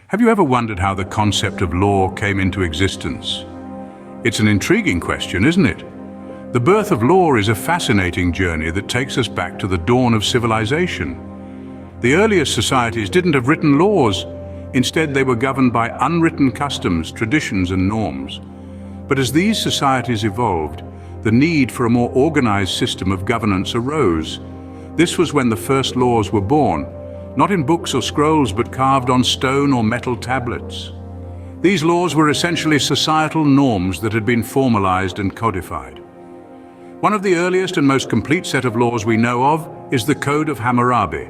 Have you ever wondered how the concept of law came into existence? It's an intriguing question, isn't it? The birth of law is a fascinating journey that takes us back to the dawn of civilization. The earliest societies didn't have written laws. Instead, they were governed by unwritten customs, traditions, and norms. But as these societies evolved, the need for a more organized system of governance arose. This was when the first laws were born, not in books or scrolls, but carved on stone or metal tablets. These laws were essentially societal norms that had been formalized and codified. One of the earliest and most complete set of laws we know of is the Code of Hammurabi,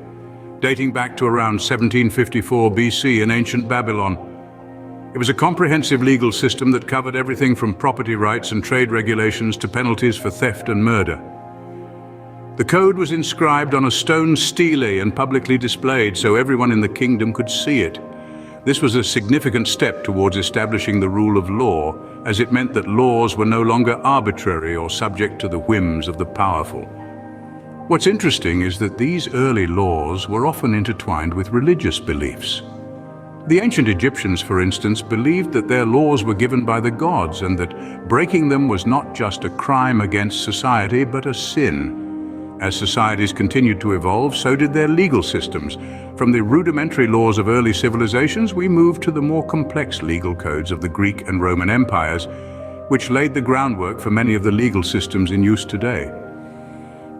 dating back to around 1754 BC in ancient Babylon. It was a comprehensive legal system that covered everything from property rights and trade regulations to penalties for theft and murder. The code was inscribed on a stone stele and publicly displayed so everyone in the kingdom could see it. This was a significant step towards establishing the rule of law, as it meant that laws were no longer arbitrary or subject to the whims of the powerful. What's interesting is that these early laws were often intertwined with religious beliefs. The ancient Egyptians, for instance, believed that their laws were given by the gods and that breaking them was not just a crime against society, but a sin. As societies continued to evolve, so did their legal systems. From the rudimentary laws of early civilizations, we moved to the more complex legal codes of the Greek and Roman empires, which laid the groundwork for many of the legal systems in use today.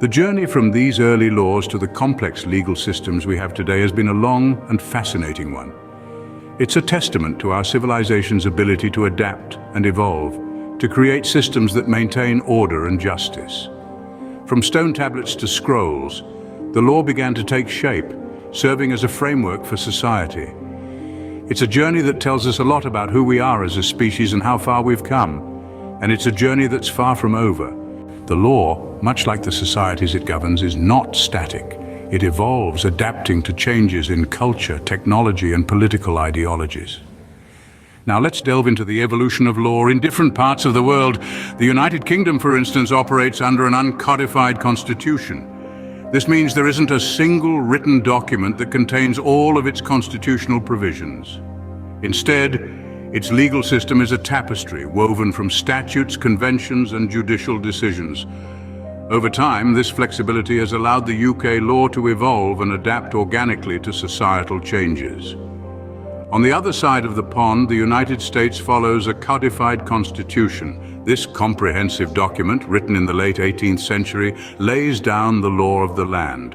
The journey from these early laws to the complex legal systems we have today has been a long and fascinating one. It's a testament to our civilization's ability to adapt and evolve, to create systems that maintain order and justice. From stone tablets to scrolls, the law began to take shape, serving as a framework for society. It's a journey that tells us a lot about who we are as a species and how far we've come. And it's a journey that's far from over. The law, much like the societies it governs, is not static. It evolves, adapting to changes in culture, technology, and political ideologies. Now let's delve into the evolution of law in different parts of the world. The United Kingdom, for instance, operates under an uncodified constitution. This means there isn't a single written document that contains all of its constitutional provisions. Instead, its legal system is a tapestry woven from statutes, conventions, and judicial decisions. Over time, this flexibility has allowed the UK law to evolve and adapt organically to societal changes. On the other side of the pond, the United States follows a codified constitution. This comprehensive document, written in the late 18th century, lays down the law of the land.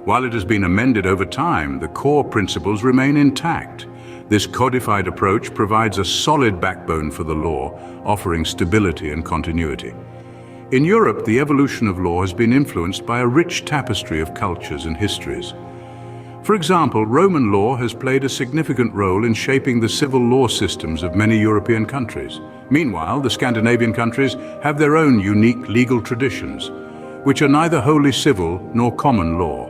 While it has been amended over time, the core principles remain intact. This codified approach provides a solid backbone for the law, offering stability and continuity. In Europe, the evolution of law has been influenced by a rich tapestry of cultures and histories. For example, Roman law has played a significant role in shaping the civil law systems of many European countries. Meanwhile, the Scandinavian countries have their own unique legal traditions, which are neither wholly civil nor common law.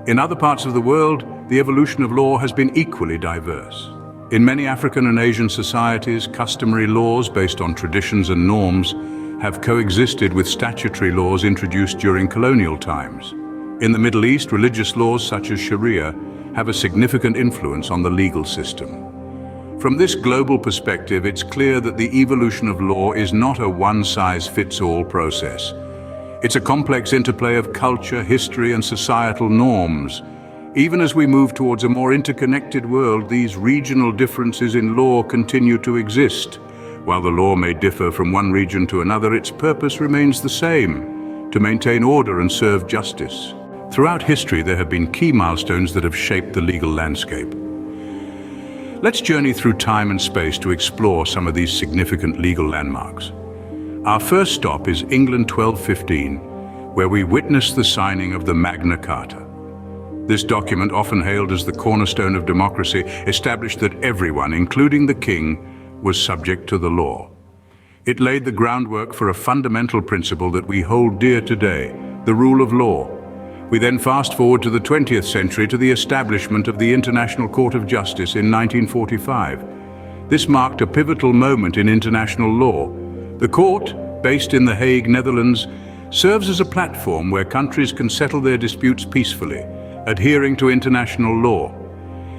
In other parts of the world, the evolution of law has been equally diverse. In many African and Asian societies, customary laws based on traditions and norms have coexisted with statutory laws introduced during colonial times. In the Middle East, religious laws such as Sharia have a significant influence on the legal system. From this global perspective, it's clear that the evolution of law is not a one-size-fits-all process. It's a complex interplay of culture, history, and societal norms. Even as we move towards a more interconnected world, these regional differences in law continue to exist. While the law may differ from one region to another, its purpose remains the same: to maintain order and serve justice. Throughout history, there have been key milestones that have shaped the legal landscape. Let's journey through time and space to explore some of these significant legal landmarks. Our first stop is England 1215, where we witness the signing of the Magna Carta. This document, often hailed as the cornerstone of democracy, established that everyone, including the king, was subject to the law. It laid the groundwork for a fundamental principle that we hold dear today: the rule of law. We then fast forward to the 20th century to the establishment of the International Court of Justice in 1945. This marked a pivotal moment in international law. The court, based in The Hague, Netherlands, serves as a platform where countries can settle their disputes peacefully, adhering to international law.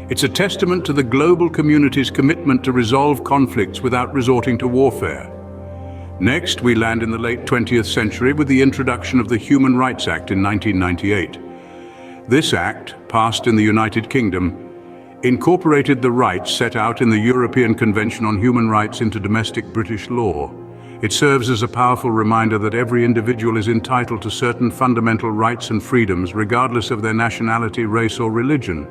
It's a testament to the global community's commitment to resolve conflicts without resorting to warfare. Next, we land in the late 20th century with the introduction of the Human Rights Act in 1998. This act, passed in the United Kingdom, incorporated the rights set out in the European Convention on Human Rights into domestic British law. It serves as a powerful reminder that every individual is entitled to certain fundamental rights and freedoms regardless of their nationality, race or religion.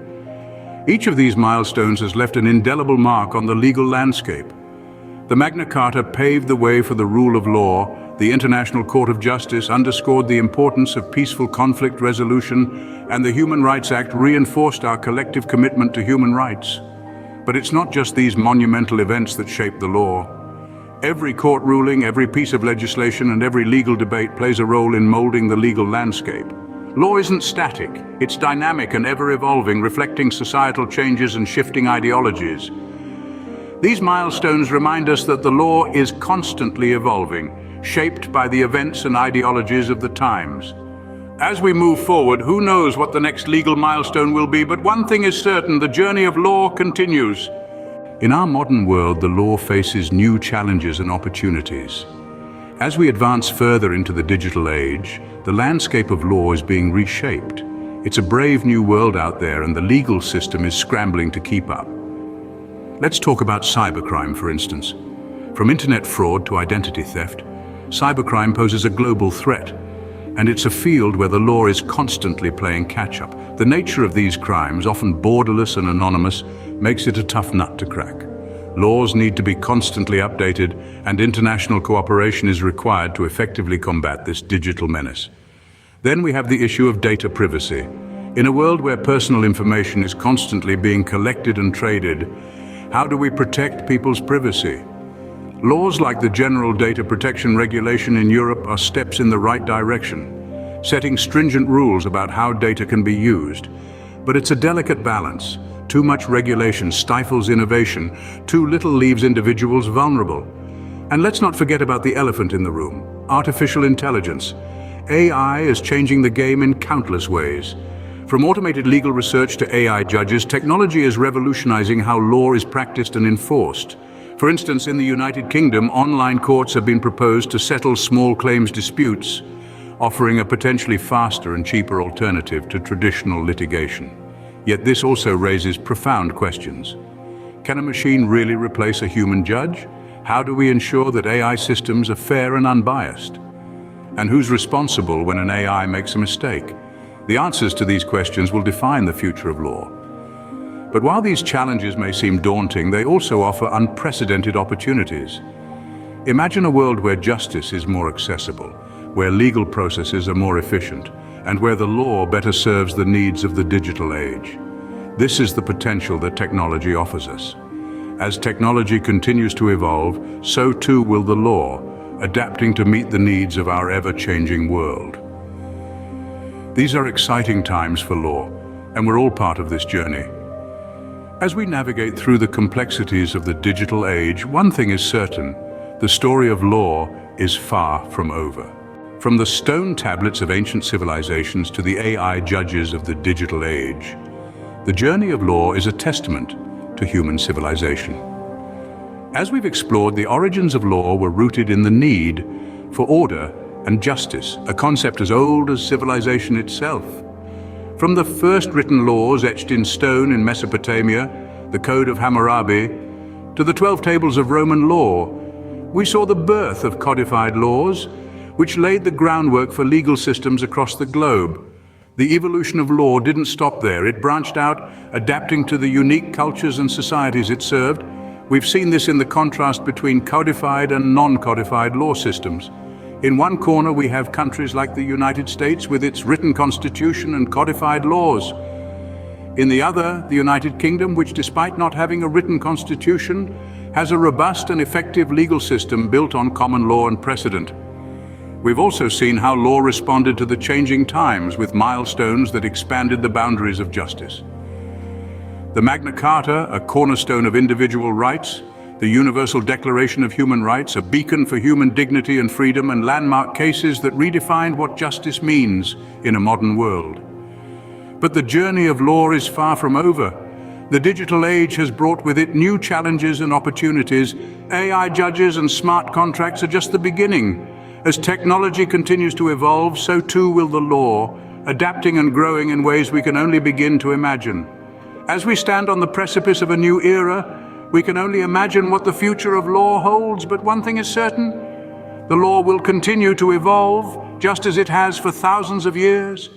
Each of these milestones has left an indelible mark on the legal landscape. The Magna Carta paved the way for the rule of law. The International Court of Justice underscored the importance of peaceful conflict resolution, and the Human Rights Act reinforced our collective commitment to human rights. But it's not just these monumental events that shape the law. Every court ruling, every piece of legislation, and every legal debate plays a role in molding the legal landscape. Law isn't static, it's dynamic and ever-evolving, reflecting societal changes and shifting ideologies. These milestones remind us that the law is constantly evolving, shaped by the events and ideologies of the times. As we move forward, who knows what the next legal milestone will be, but one thing is certain: the journey of law continues. In our modern world, the law faces new challenges and opportunities. As we advance further into the digital age, the landscape of law is being reshaped. It's a brave new world out there, and the legal system is scrambling to keep up. Let's talk about cybercrime, for instance. From internet fraud to identity theft, cybercrime poses a global threat, and it's a field where the law is constantly playing catch-up. The nature of these crimes, often borderless and anonymous, makes it a tough nut to crack. Laws need to be constantly updated, and international cooperation is required to effectively combat this digital menace. Then we have the issue of data privacy. In a world where personal information is constantly being collected and traded, how do we protect people's privacy? Laws like the General Data Protection Regulation in Europe are steps in the right direction, setting stringent rules about how data can be used. But it's a delicate balance. Too much regulation stifles innovation, too little leaves individuals vulnerable. And let's not forget about the elephant in the room: artificial intelligence. AI is changing the game in countless ways. From automated legal research to AI judges, technology is revolutionizing how law is practiced and enforced. For instance, in the United Kingdom, online courts have been proposed to settle small claims disputes, offering a potentially faster and cheaper alternative to traditional litigation. Yet this also raises profound questions. Can a machine really replace a human judge? How do we ensure that AI systems are fair and unbiased? And who's responsible when an AI makes a mistake? The answers to these questions will define the future of law. But while these challenges may seem daunting, they also offer unprecedented opportunities. Imagine a world where justice is more accessible, where legal processes are more efficient, and where the law better serves the needs of the digital age. This is the potential that technology offers us. As technology continues to evolve, so too will the law, adapting to meet the needs of our ever-changing world. These are exciting times for law, and we're all part of this journey. As we navigate through the complexities of the digital age, one thing is certain: the story of law is far from over. From the stone tablets of ancient civilizations to the AI judges of the digital age, the journey of law is a testament to human civilization. As we've explored, the origins of law were rooted in the need for order and justice, a concept as old as civilization itself. From the first written laws etched in stone in Mesopotamia, the Code of Hammurabi, to the 12 tables of Roman law, we saw the birth of codified laws, which laid the groundwork for legal systems across the globe. The evolution of law didn't stop there. It branched out, adapting to the unique cultures and societies it served. We've seen this in the contrast between codified and non-codified law systems. In one corner, we have countries like the United States with its written constitution and codified laws. In the other, the United Kingdom, which despite not having a written constitution, has a robust and effective legal system built on common law and precedent. We've also seen how law responded to the changing times with milestones that expanded the boundaries of justice. The Magna Carta, a cornerstone of individual rights, the Universal Declaration of Human Rights, a beacon for human dignity and freedom, and landmark cases that redefined what justice means in a modern world. But the journey of law is far from over. The digital age has brought with it new challenges and opportunities. AI judges and smart contracts are just the beginning. As technology continues to evolve, so too will the law, adapting and growing in ways we can only begin to imagine. As we stand on the precipice of a new era, we can only imagine what the future of law holds, but one thing is certain: the law will continue to evolve, just as it has for thousands of years.